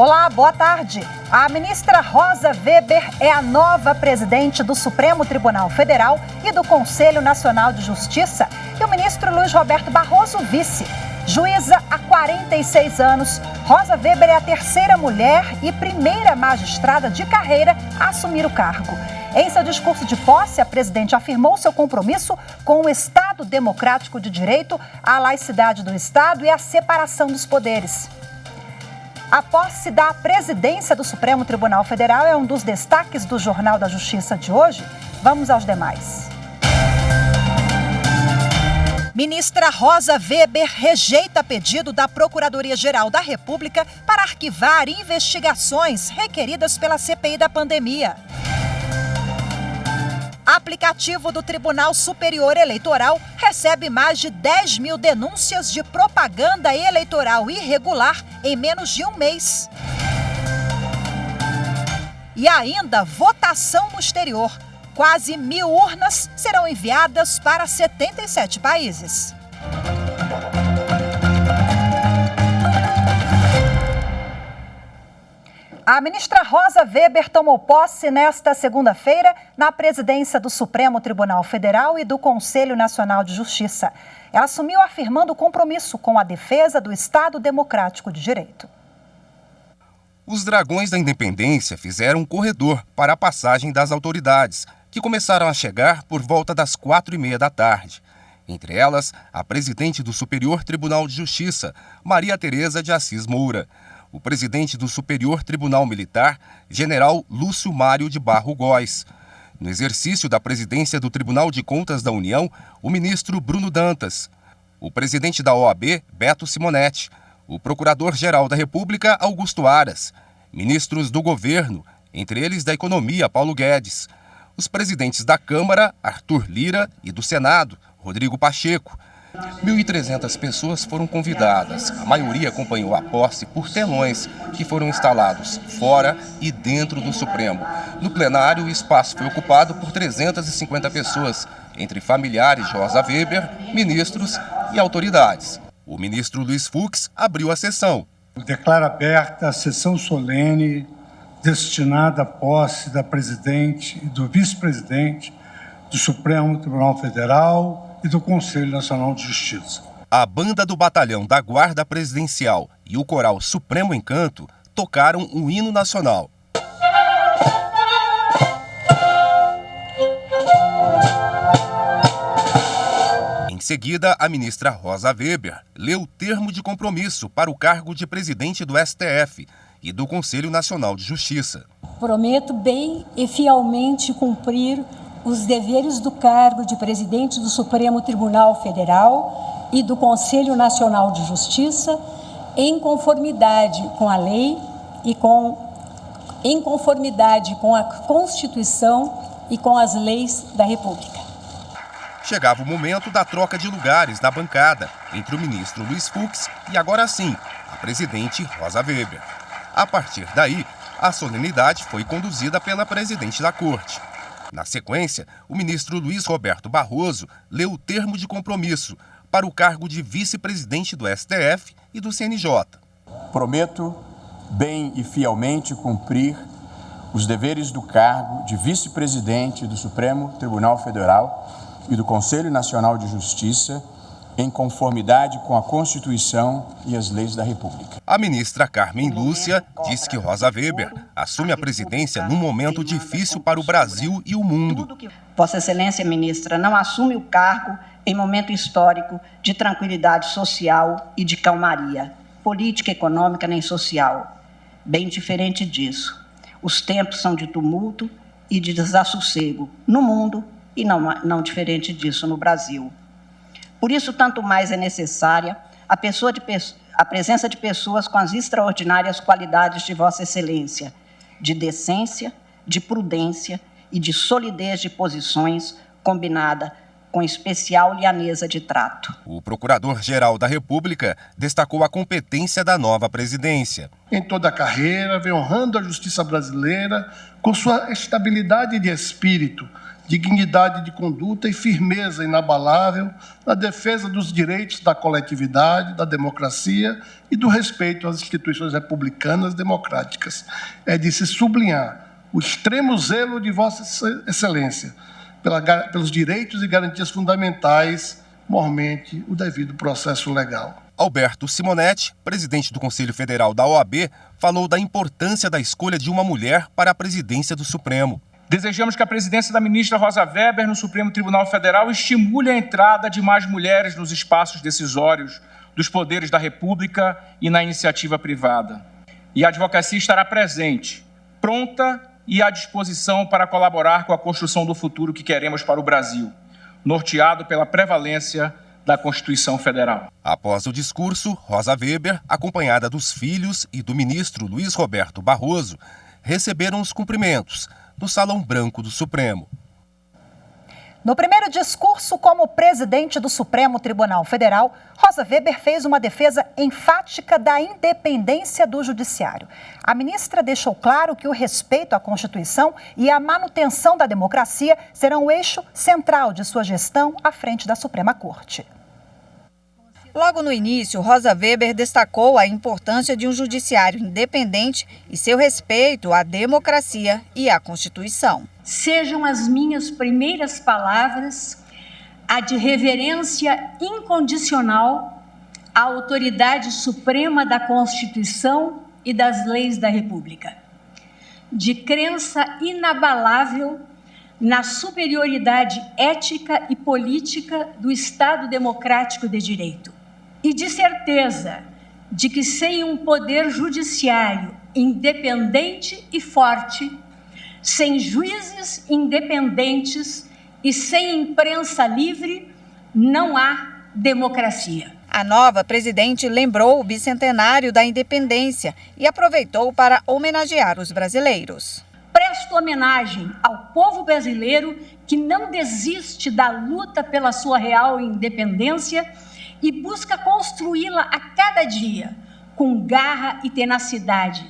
Olá, boa tarde. A ministra Rosa Weber é a nova presidente do Supremo Tribunal Federal e do Conselho Nacional de Justiça e o ministro Luiz Roberto Barroso, vice. Juíza há 46 anos, Rosa Weber é a terceira mulher e primeira magistrada de carreira a assumir o cargo. Em seu discurso de posse, a presidente afirmou seu compromisso com o Estado democrático de direito, a laicidade do Estado e a separação dos poderes. A posse da presidência do Supremo Tribunal Federal é um dos destaques do Jornal da Justiça de hoje. Vamos aos demais. Ministra Rosa Weber rejeita pedido da Procuradoria-Geral da República para arquivar investigações requeridas pela CPI da pandemia. Aplicativo do Tribunal Superior Eleitoral recebe mais de 10 mil denúncias de propaganda eleitoral irregular em menos de um mês. E ainda votação no exterior. Quase 1.000 urnas serão enviadas para 77 países. A ministra Rosa Weber tomou posse nesta segunda-feira na presidência do Supremo Tribunal Federal e do Conselho Nacional de Justiça. Ela assumiu afirmando o compromisso com a defesa do Estado Democrático de Direito. Os dragões da independência fizeram um corredor para a passagem das autoridades, que começaram a chegar por volta das 4h30 da tarde. Entre elas, a presidente do Superior Tribunal de Justiça, Maria Tereza de Assis Moura. O presidente do Superior Tribunal Militar, general Lúcio Mário de Barro Góes. No exercício da presidência do Tribunal de Contas da União, o ministro Bruno Dantas. O presidente da OAB, Beto Simonetti. O procurador-geral da República, Augusto Aras. Ministros do governo, entre eles da Economia, Paulo Guedes. Os presidentes da Câmara, Arthur Lira, e do Senado, Rodrigo Pacheco. 1.300 pessoas foram convidadas. A maioria acompanhou a posse por telões que foram instalados fora e dentro do Supremo. No plenário, o espaço foi ocupado por 350 pessoas, entre familiares de Rosa Weber, ministros e autoridades. O ministro Luiz Fux abriu a sessão. Declaro aberta a sessão solene destinada à posse da presidente e do vice-presidente do Supremo Tribunal Federal e do Conselho Nacional de Justiça. A banda do Batalhão da Guarda Presidencial e o coral Supremo Encanto tocaram o hino nacional. Em seguida, a ministra Rosa Weber leu o termo de compromisso para o cargo de presidente do STF e do Conselho Nacional de Justiça. Prometo bem e fielmente cumprir os deveres do cargo de presidente do Supremo Tribunal Federal e do Conselho Nacional de Justiça, em conformidade com a lei e em conformidade com a Constituição e com as leis da República. Chegava o momento da troca de lugares da bancada entre o ministro Luiz Fux e, agora sim, a presidente Rosa Weber. A partir daí, a solenidade foi conduzida pela presidente da Corte. Na sequência, o ministro Luiz Roberto Barroso leu o termo de compromisso para o cargo de vice-presidente do STF e do CNJ. Prometo bem e fielmente cumprir os deveres do cargo de vice-presidente do Supremo Tribunal Federal e do Conselho Nacional de Justiça, em conformidade com a Constituição e as leis da República. A ministra Carmen Lúcia disse que Rosa Weber assume a presidência num momento difícil para o Brasil e o mundo. Vossa Excelência, ministra, não assume o cargo em momento histórico de tranquilidade social e de calmaria, política, econômica nem social. Bem diferente disso. Os tempos são de tumulto e de desassossego no mundo e não diferente disso no Brasil. Por isso, tanto mais é necessária a presença de pessoas com as extraordinárias qualidades de Vossa Excelência, de decência, de prudência e de solidez de posições, combinada com especial lianeza de trato. O Procurador-Geral da República destacou a competência da nova presidência. Em toda a carreira, vem honrando a justiça brasileira com sua estabilidade de espírito, dignidade de conduta e firmeza inabalável na defesa dos direitos da coletividade, da democracia e do respeito às instituições republicanas democráticas. É de se sublinhar o extremo zelo de Vossa Excelência pelos direitos e garantias fundamentais, mormente o devido processo legal. Alberto Simonetti, presidente do Conselho Federal da OAB, falou da importância da escolha de uma mulher para a presidência do Supremo. Desejamos que a presidência da ministra Rosa Weber no Supremo Tribunal Federal estimule a entrada de mais mulheres nos espaços decisórios dos poderes da República e na iniciativa privada. E a advocacia estará presente, pronta e à disposição para colaborar com a construção do futuro que queremos para o Brasil, norteado pela prevalência da Constituição Federal. Após o discurso, Rosa Weber, acompanhada dos filhos e do ministro Luiz Roberto Barroso, receberam os cumprimentos no Salão Branco do Supremo. No primeiro discurso como presidente do Supremo Tribunal Federal, Rosa Weber fez uma defesa enfática da independência do Judiciário. A ministra deixou claro que o respeito à Constituição e a manutenção da democracia serão o eixo central de sua gestão à frente da Suprema Corte. Logo no início, Rosa Weber destacou a importância de um judiciário independente e seu respeito à democracia e à Constituição. Sejam as minhas primeiras palavras a de reverência incondicional à autoridade suprema da Constituição e das leis da República, de crença inabalável na superioridade ética e política do Estado democrático de direito, e de certeza de que sem um poder judiciário independente e forte, sem juízes independentes e sem imprensa livre, não há democracia. A nova presidente lembrou o bicentenário da independência e aproveitou para homenagear os brasileiros. Presto homenagem ao povo brasileiro que não desiste da luta pela sua real independência e busca construí-la a cada dia, com garra e tenacidade,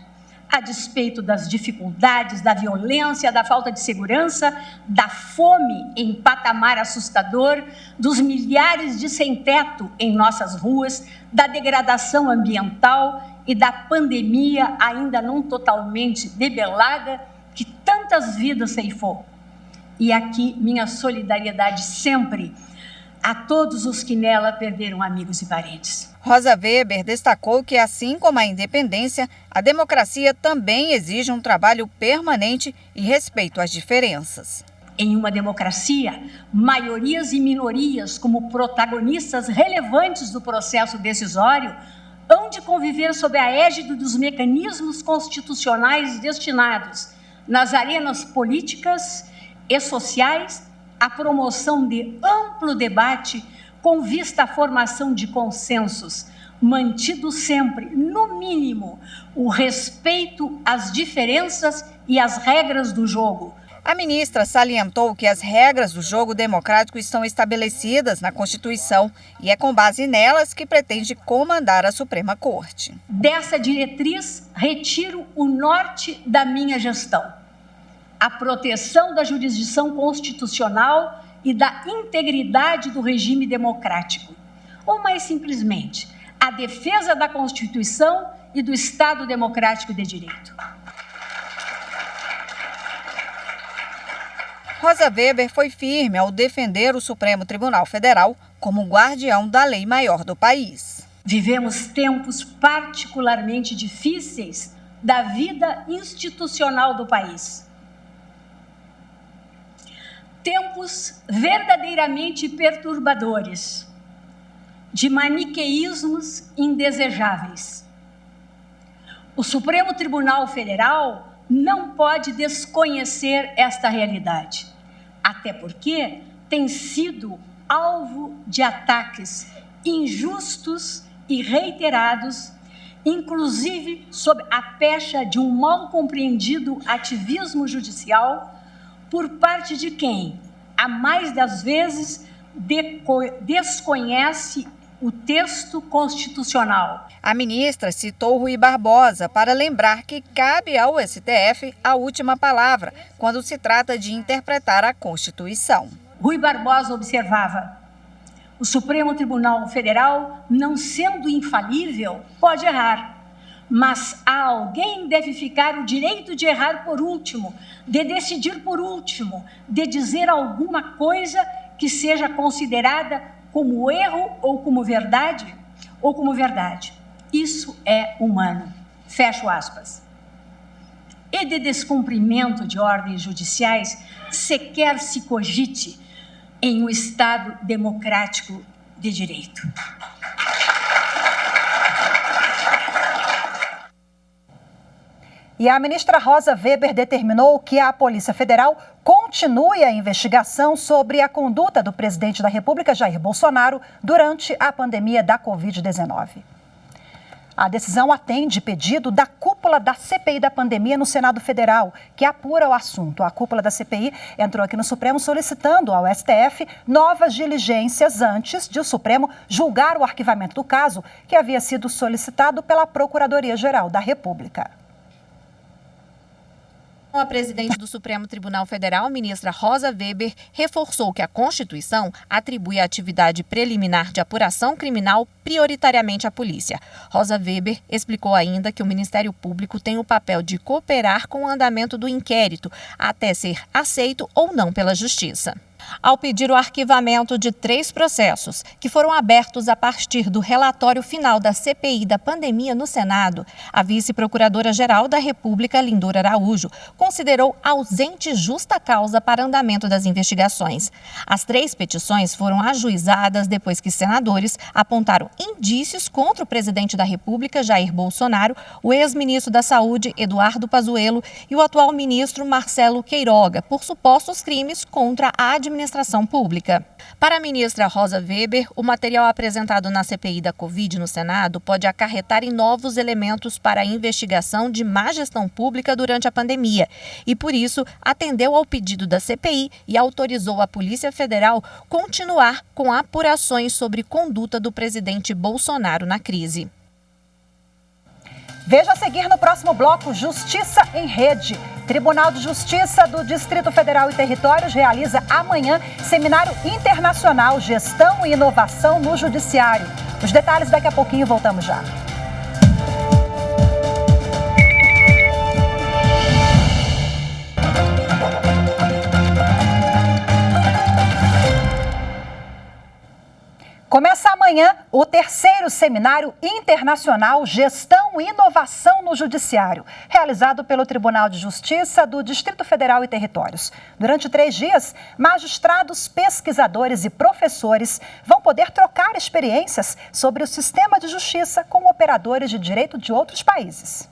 a despeito das dificuldades, da violência, da falta de segurança, da fome em patamar assustador, dos milhares de sem-teto em nossas ruas, da degradação ambiental e da pandemia ainda não totalmente debelada que tantas vidas ceifou. E aqui minha solidariedade sempre a todos os que nela perderam amigos e parentes. Rosa Weber destacou que, assim como a independência, a democracia também exige um trabalho permanente e respeito às diferenças. Em uma democracia, maiorias e minorias, como protagonistas relevantes do processo decisório, hão de conviver sob a égide dos mecanismos constitucionais destinados, nas arenas políticas e sociais, a promoção de amplo debate com vista à formação de consensos, mantido sempre, no mínimo, o respeito às diferenças e às regras do jogo. A ministra salientou que as regras do jogo democrático estão estabelecidas na Constituição e é com base nelas que pretende comandar a Suprema Corte. Dessa diretriz, retiro o norte da minha gestão: a proteção da jurisdição constitucional e da integridade do regime democrático. Ou, mais simplesmente, a defesa da Constituição e do Estado democrático de direito. Rosa Weber foi firme ao defender o Supremo Tribunal Federal como guardião da lei maior do país. Vivemos tempos particularmente difíceis da vida institucional do país. Tempos verdadeiramente perturbadores, de maniqueísmos indesejáveis. O Supremo Tribunal Federal não pode desconhecer esta realidade, até porque tem sido alvo de ataques injustos e reiterados, inclusive sob a pecha de um mal compreendido ativismo judicial, por parte de quem, a mais das vezes, desconhece o texto constitucional. A ministra citou Rui Barbosa para lembrar que cabe ao STF a última palavra quando se trata de interpretar a Constituição. Rui Barbosa observava: o Supremo Tribunal Federal, não sendo infalível, pode errar. Mas a alguém deve ficar o direito de errar por último, de decidir por último, de dizer alguma coisa que seja considerada como erro ou como verdade. Isso é humano. Fecho aspas. E de descumprimento de ordens judiciais, sequer se cogite em um Estado democrático de direito. E a ministra Rosa Weber determinou que a Polícia Federal continue a investigação sobre a conduta do presidente da República, Jair Bolsonaro, durante a pandemia da Covid-19. A decisão atende pedido da cúpula da CPI da pandemia no Senado Federal, que apura o assunto. A cúpula da CPI entrou aqui no Supremo solicitando ao STF novas diligências antes de o Supremo julgar o arquivamento do caso, que havia sido solicitado pela Procuradoria-Geral da República. A presidente do Supremo Tribunal Federal, ministra Rosa Weber, reforçou que a Constituição atribui a atividade preliminar de apuração criminal prioritariamente à polícia. Rosa Weber explicou ainda que o Ministério Público tem o papel de cooperar com o andamento do inquérito, até ser aceito ou não pela Justiça. Ao pedir o arquivamento de 3 processos, que foram abertos a partir do relatório final da CPI da pandemia no Senado, a vice-procuradora-geral da República, Lindora Araújo, considerou ausente justa causa para andamento das investigações. As 3 petições foram ajuizadas depois que senadores apontaram indícios contra o presidente da República, Jair Bolsonaro, o ex-ministro da Saúde, Eduardo Pazuello, e o atual ministro Marcelo Queiroga, por supostos crimes contra a administração pública. Para a ministra Rosa Weber, o material apresentado na CPI da Covid no Senado pode acarretar em novos elementos para a investigação de má gestão pública durante a pandemia e, por isso, atendeu ao pedido da CPI e autorizou a Polícia Federal continuar com apurações sobre conduta do presidente Bolsonaro na crise. Veja a seguir no próximo bloco: Justiça em Rede. Tribunal de Justiça do Distrito Federal e Territórios realiza amanhã Seminário Internacional Gestão e Inovação no Judiciário. Os detalhes daqui a pouquinho, voltamos já. Começa amanhã o 3º Seminário Internacional Gestão e Inovação no Judiciário, realizado pelo Tribunal de Justiça do Distrito Federal e Territórios. Durante 3 dias, magistrados, pesquisadores e professores vão poder trocar experiências sobre o sistema de justiça com operadores de direito de outros países.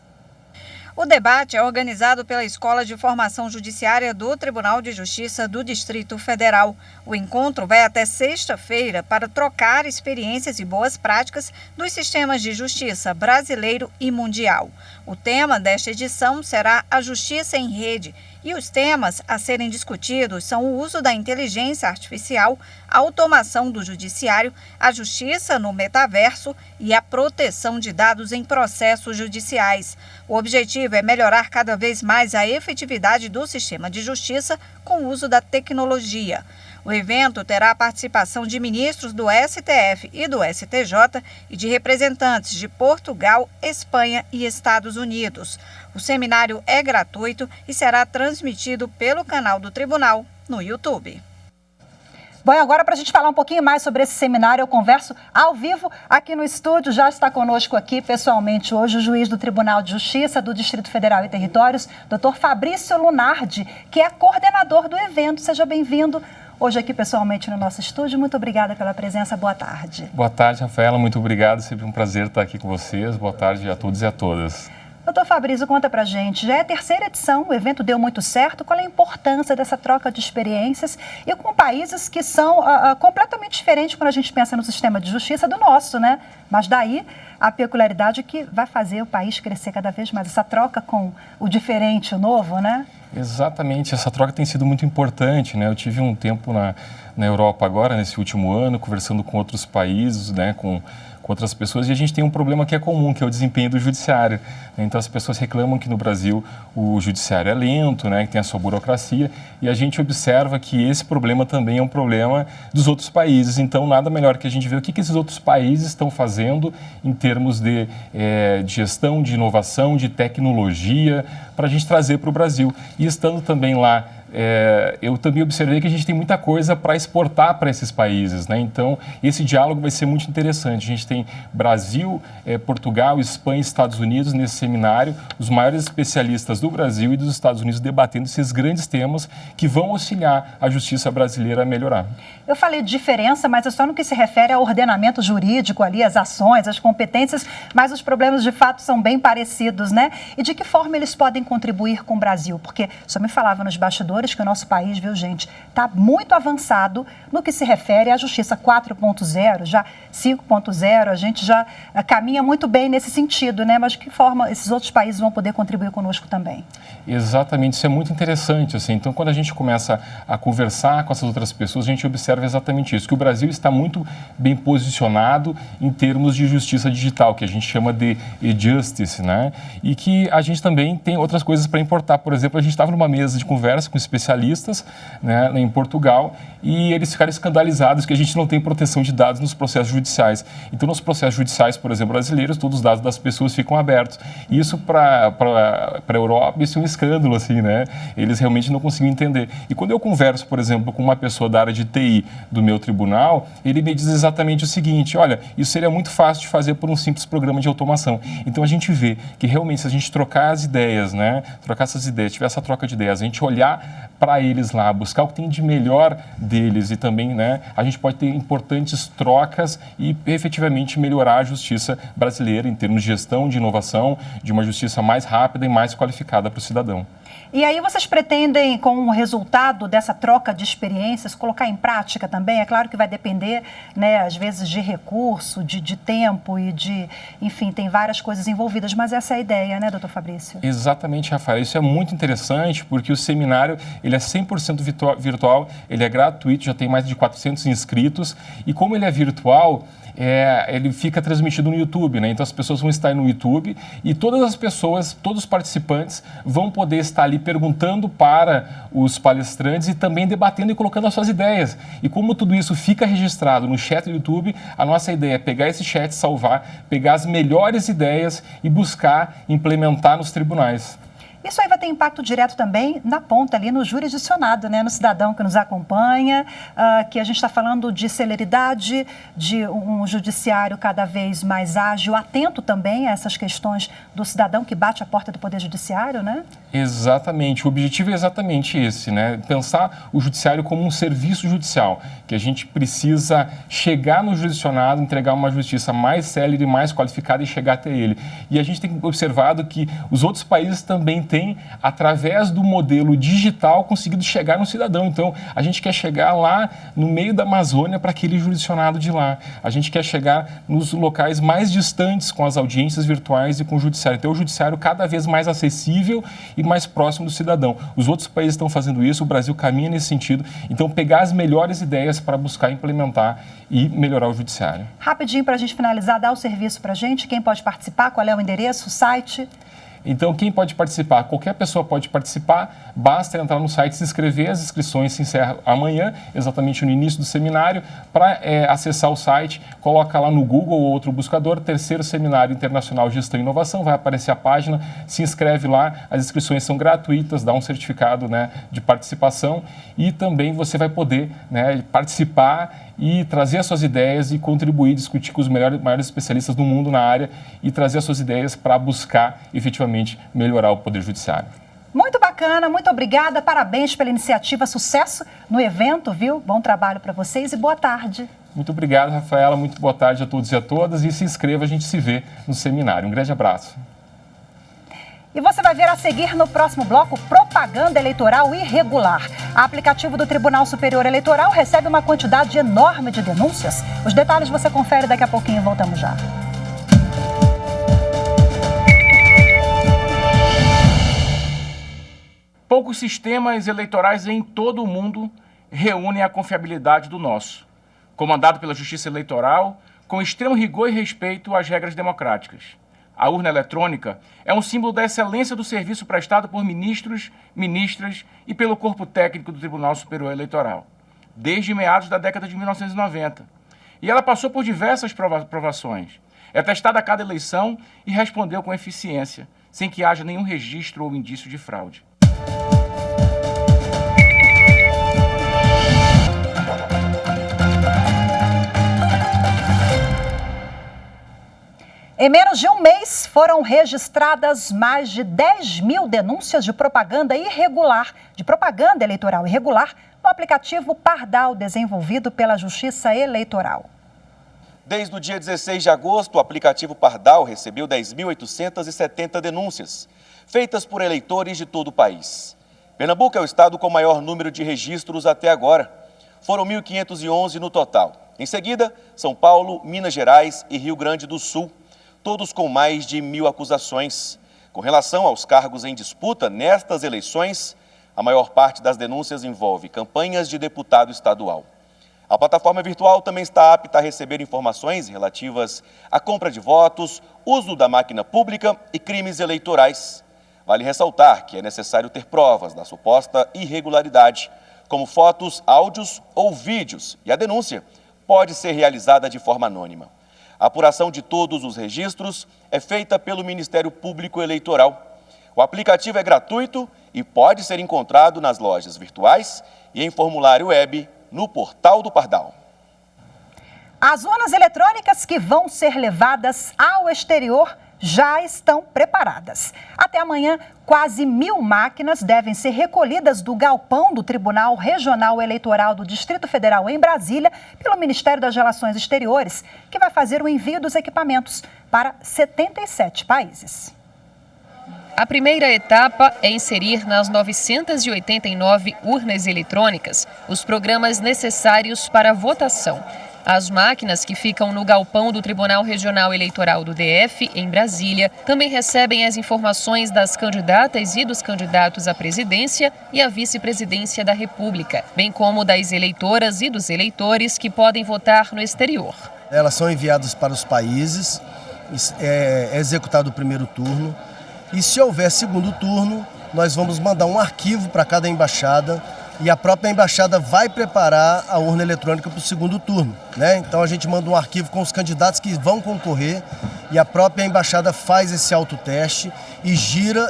O debate é organizado pela Escola de Formação Judiciária do Tribunal de Justiça do Distrito Federal. O encontro vai até sexta-feira para trocar experiências e boas práticas dos sistemas de justiça brasileiro e mundial. O tema desta edição será a Justiça em Rede. E os temas a serem discutidos são o uso da inteligência artificial, a automação do judiciário, a justiça no metaverso e a proteção de dados em processos judiciais. O objetivo é melhorar cada vez mais a efetividade do sistema de justiça com o uso da tecnologia. O evento terá a participação de ministros do STF e do STJ e de representantes de Portugal, Espanha e Estados Unidos. O seminário é gratuito e será transmitido pelo canal do Tribunal no YouTube. Bom, agora para a gente falar um pouquinho mais sobre esse seminário, eu converso ao vivo aqui no estúdio. Já está conosco aqui pessoalmente hoje o juiz do Tribunal de Justiça do Distrito Federal e Territórios, Dr. Fabrício Lunardi, que é coordenador do evento. Seja bem-vindo hoje aqui pessoalmente no nosso estúdio. Muito obrigada pela presença. Boa tarde. Boa tarde, Rafaela. Muito obrigado. Sempre um prazer estar aqui com vocês. Boa tarde a todos e a todas. Doutor Fabrício, conta pra gente, já é a 3ª edição, o evento deu muito certo, qual é a importância dessa troca de experiências e com países que são completamente diferentes quando a gente pensa no sistema de justiça do nosso, né? Mas daí a peculiaridade que vai fazer o país crescer cada vez mais, essa troca com o diferente, o novo, né? Exatamente, essa troca tem sido muito importante, né? Eu tive um tempo na Europa agora, nesse último ano, conversando com outros países, né? Com outras pessoas, e a gente tem um problema que é comum, que é o desempenho do judiciário. Então, as pessoas reclamam que no Brasil o judiciário é lento, né, que tem a sua burocracia, e a gente observa que esse problema também é um problema dos outros países. Então, nada melhor que a gente ver o que esses outros países estão fazendo em termos de gestão, de inovação, de tecnologia, para a gente trazer para o Brasil. E estando também lá, eu também observei que a gente tem muita coisa para exportar para esses países, né? Então, esse diálogo vai ser muito interessante. A gente tem Brasil, Portugal, Espanha e Estados Unidos nesse seminário, os maiores especialistas do Brasil e dos Estados Unidos debatendo esses grandes temas que vão auxiliar a justiça brasileira a melhorar. Eu falei de diferença, mas é só no que se refere ao ordenamento jurídico ali, as ações, as competências, mas os problemas de fato são bem parecidos, né? E de que forma eles podem contribuir com o Brasil? Porque só me falava nos bastidores que o nosso país, viu, gente, está muito avançado no que se refere à justiça 4.0, já 5.0, a gente já caminha muito bem nesse sentido, né? Mas de que forma esses outros países vão poder contribuir conosco também? Exatamente, isso é muito interessante, assim. Então, quando a gente começa a conversar com essas outras pessoas, a gente observa exatamente isso, que o Brasil está muito bem posicionado em termos de justiça digital, que a gente chama de e-justice, né? E que a gente também tem outras coisas para importar. Por exemplo, a gente estava numa mesa de conversa com especialistas, né, em Portugal, e eles ficaram escandalizados que a gente não tem proteção de dados nos processos judiciais. Então, nos processos judiciais, por exemplo, brasileiros, todos os dados das pessoas ficam abertos. E isso, para a Europa, isso é um escândalo, assim, né? Eles realmente não conseguem entender. E quando eu converso, por exemplo, com uma pessoa da área de TI do meu tribunal, ele me diz exatamente o seguinte: olha, isso seria muito fácil de fazer por um simples programa de automação. Então, a gente vê que realmente, se a gente trocar as ideias, né? Trocar essas ideias, tiver essa troca de ideias, a gente olhar para eles lá, buscar o que tem de melhor deles e também, né, a gente pode ter importantes trocas e efetivamente melhorar a justiça brasileira em termos de gestão, de inovação, de uma justiça mais rápida e mais qualificada para o cidadão. E aí vocês pretendem, com o resultado dessa troca de experiências, colocar em prática também? É claro que vai depender, né, às vezes, de recurso, de tempo e de... Enfim, tem várias coisas envolvidas, mas essa é a ideia, né, doutor Fabrício? Exatamente, Rafael. Isso é muito interessante porque o seminário, ele é 100% virtual, ele é gratuito, já tem mais de 400 inscritos e como ele é virtual... ele fica transmitido no YouTube, né? Então as pessoas vão estar no YouTube e todas as pessoas, todos os participantes vão poder estar ali perguntando para os palestrantes e também debatendo e colocando as suas ideias. E como tudo isso fica registrado no chat do YouTube, a nossa ideia é pegar esse chat, salvar, pegar as melhores ideias e buscar implementar nos tribunais. Isso aí vai ter impacto direto também na ponta ali, no jurisdicionado, né? No cidadão que nos acompanha, que a gente está falando de celeridade, de um judiciário cada vez mais ágil, atento também a essas questões do cidadão que bate a porta do Poder Judiciário, né? Exatamente, o objetivo é exatamente esse, né? Pensar o judiciário como um serviço judicial, que a gente precisa chegar no jurisdicionado, entregar uma justiça mais célere, mais qualificada e chegar até ele. E a gente tem observado que os outros países também têm, através do modelo digital, conseguido chegar no cidadão. Então, a gente quer chegar lá no meio da Amazônia para aquele jurisdicionado de lá. A gente quer chegar nos locais mais distantes com as audiências virtuais e com o judiciário. Então, o judiciário cada vez mais acessível e mais próximo do cidadão. Os outros países estão fazendo isso, o Brasil caminha nesse sentido. Então, pegar as melhores ideias para buscar implementar e melhorar o judiciário. Rapidinho, para a gente finalizar, dá o serviço para a gente. Quem pode participar? Qual é o endereço, o site? Então, quem pode participar? Qualquer pessoa pode participar, basta entrar no site, se inscrever, as inscrições se encerram amanhã, exatamente no início do seminário. Para acessar o site, coloca lá no Google ou outro buscador, Terceiro Seminário Internacional Gestão e Inovação, vai aparecer a página, se inscreve lá, as inscrições são gratuitas, dá um certificado, né, de participação e também você vai poder, né, participar e trazer as suas ideias e contribuir, discutir com os maiores especialistas do mundo na área e trazer as suas ideias para buscar efetivamente melhorar o Poder Judiciário. Muito bacana, muito obrigada, parabéns pela iniciativa, sucesso no evento, viu? Bom trabalho para vocês e boa tarde. Muito obrigado, Rafaela, muito boa tarde a todos e a todas e se inscreva, a gente se vê no seminário. Um grande abraço. E você vai ver a seguir no próximo bloco propaganda eleitoral irregular. O aplicativo do Tribunal Superior Eleitoral recebe uma quantidade enorme de denúncias. Os detalhes você confere daqui a pouquinho, voltamos já. Poucos sistemas eleitorais em todo o mundo reúnem a confiabilidade do nosso, comandado pela Justiça Eleitoral, com extremo rigor e respeito às regras democráticas. A urna eletrônica é um símbolo da excelência do serviço prestado por ministros, ministras e pelo corpo técnico do Tribunal Superior Eleitoral, desde meados da década de 1990. E ela passou por diversas provações. É testada a cada eleição e respondeu com eficiência, sem que haja nenhum registro ou indício de fraude. Em menos de um mês, foram registradas mais de 10 mil denúncias de propaganda eleitoral irregular no aplicativo Pardal, desenvolvido pela Justiça Eleitoral. Desde o dia 16 de agosto, o aplicativo Pardal recebeu 10.870 denúncias, feitas por eleitores de todo o país. Pernambuco é o estado com o maior número de registros até agora. Foram 1.511 no total. Em seguida, São Paulo, Minas Gerais e Rio Grande do Sul, todos com mais de 1.000 acusações. Com relação aos cargos em disputa nestas eleições, a maior parte das denúncias envolve campanhas de deputado estadual. A plataforma virtual também está apta a receber informações relativas à compra de votos, uso da máquina pública e crimes eleitorais. Vale ressaltar que é necessário ter provas da suposta irregularidade, como fotos, áudios ou vídeos, e a denúncia pode ser realizada de forma anônima. A apuração de todos os registros é feita pelo Ministério Público Eleitoral. O aplicativo é gratuito e pode ser encontrado nas lojas virtuais e em formulário web no portal do Pardal. As urnas eletrônicas que vão ser levadas ao exterior já estão preparadas. Até amanhã, quase 1.000 máquinas devem ser recolhidas do galpão do Tribunal Regional Eleitoral do Distrito Federal em Brasília pelo Ministério das Relações Exteriores, que vai fazer o envio dos equipamentos para 77 países. A primeira etapa é inserir nas 989 urnas eletrônicas os programas necessários para a votação. As máquinas que ficam no galpão do Tribunal Regional Eleitoral do DF, em Brasília, também recebem as informações das candidatas e dos candidatos à presidência e à vice-presidência da República, bem como das eleitoras e dos eleitores que podem votar no exterior. Elas são enviadas para os países, é executado o primeiro turno, e se houver segundo turno, nós vamos mandar um arquivo para cada embaixada, e a própria embaixada vai preparar a urna eletrônica para o segundo turno, né? Então a gente manda um arquivo com os candidatos que vão concorrer e a própria embaixada faz esse autoteste e gira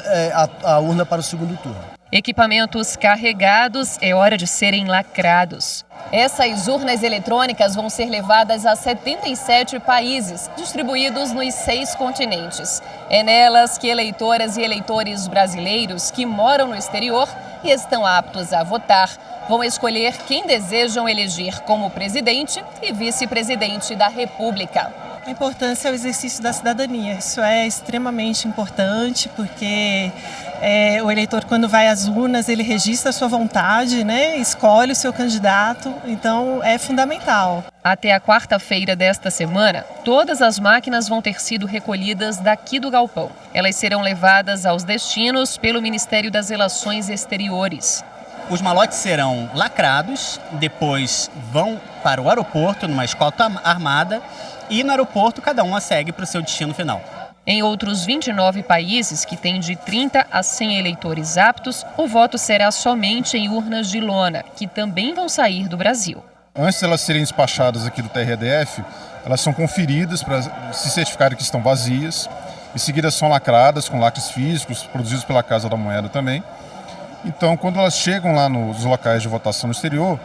a urna para o segundo turno. Equipamentos carregados, é hora de serem lacrados. Essas urnas eletrônicas vão ser levadas a 77 países, distribuídos nos 6 continentes. É nelas que eleitoras e eleitores brasileiros que moram no exterior e estão aptos a votar vão escolher quem desejam eleger como presidente e vice-presidente da República. A importância é o exercício da cidadania. Isso é extremamente importante porque o eleitor, quando vai às urnas, ele registra a sua vontade, né? Escolhe o seu candidato, então é fundamental. Até a quarta-feira desta semana, todas as máquinas vão ter sido recolhidas daqui do galpão. Elas serão levadas aos destinos pelo Ministério das Relações Exteriores. Os malotes serão lacrados, depois vão para o aeroporto, numa escolta armada, e no aeroporto cada uma segue para o seu destino final. Em outros 29 países, que têm de 30 a 100 eleitores aptos, o voto será somente em urnas de lona, que também vão sair do Brasil. Antes de elas serem despachadas aqui do TREDF, elas são conferidas para se certificarem que estão vazias. Em seguida são lacradas com lacres físicos, produzidos pela Casa da Moeda também. Então, quando elas chegam lá nos locais de votação no exterior,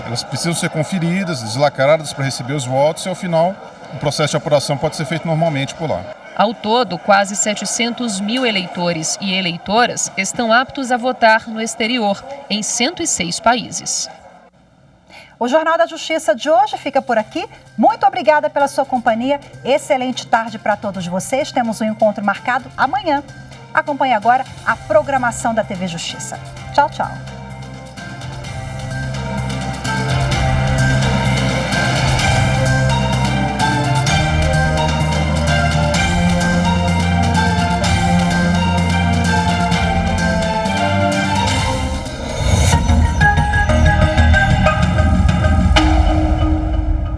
elas precisam ser conferidas, deslacradas para receber os votos e, ao final, o processo de apuração pode ser feito normalmente por lá. Ao todo, quase 700 mil eleitores e eleitoras estão aptos a votar no exterior, em 106 países. O Jornal da Justiça de hoje fica por aqui. Muito obrigada pela sua companhia. Excelente tarde para todos vocês. Temos um encontro marcado amanhã. Acompanhe agora a programação da TV Justiça. Tchau, tchau.